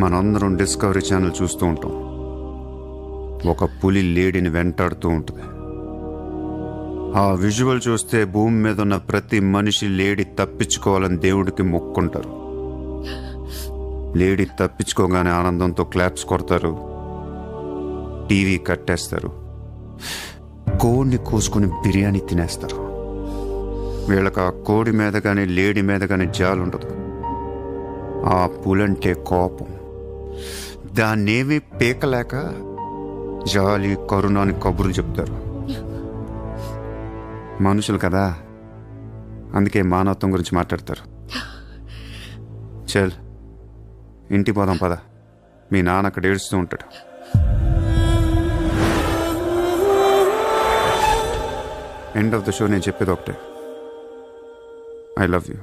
మనందరం discovery channel చూస్తూ ఉంటాం. ఒక పులి లేడీని వెంటాడుతూ ఉంటుంది. ఆ విజువల్ చూస్తే భూమి మీద ఉన్న ప్రతి మనిషి లేడీ తప్పించుకోవాలని దేవుడికి మొక్కుంటారు. లేడీ తప్పించుకోగానే ఆనందంతో క్లాప్స్ కొడతారు, టీవీ కట్టేస్తారు, కోడిని కోసుకుని బిర్యానీ తినేస్తారు. వీళ్ళకి ఆ కోడి మీద కానీ లేడీ మీద కానీ జాలి ఉండదు. ఆ పులంటే కోపం. దాన్నేమీ పీకలేక జాలి కరుణ అని కబుర్లు చెప్తారు. మనుషులు కదా, అందుకే మానవత్వం గురించి మాట్లాడతారు. చల్ ఇంటికి పోదాం పద, మీ నాన్న అక్కడ ఏడుస్తూ ఉంటాడు. ఎండ్ ఆఫ్ ద షో నేను చెప్పేది ఒకటే, ఐ లవ్ యూ.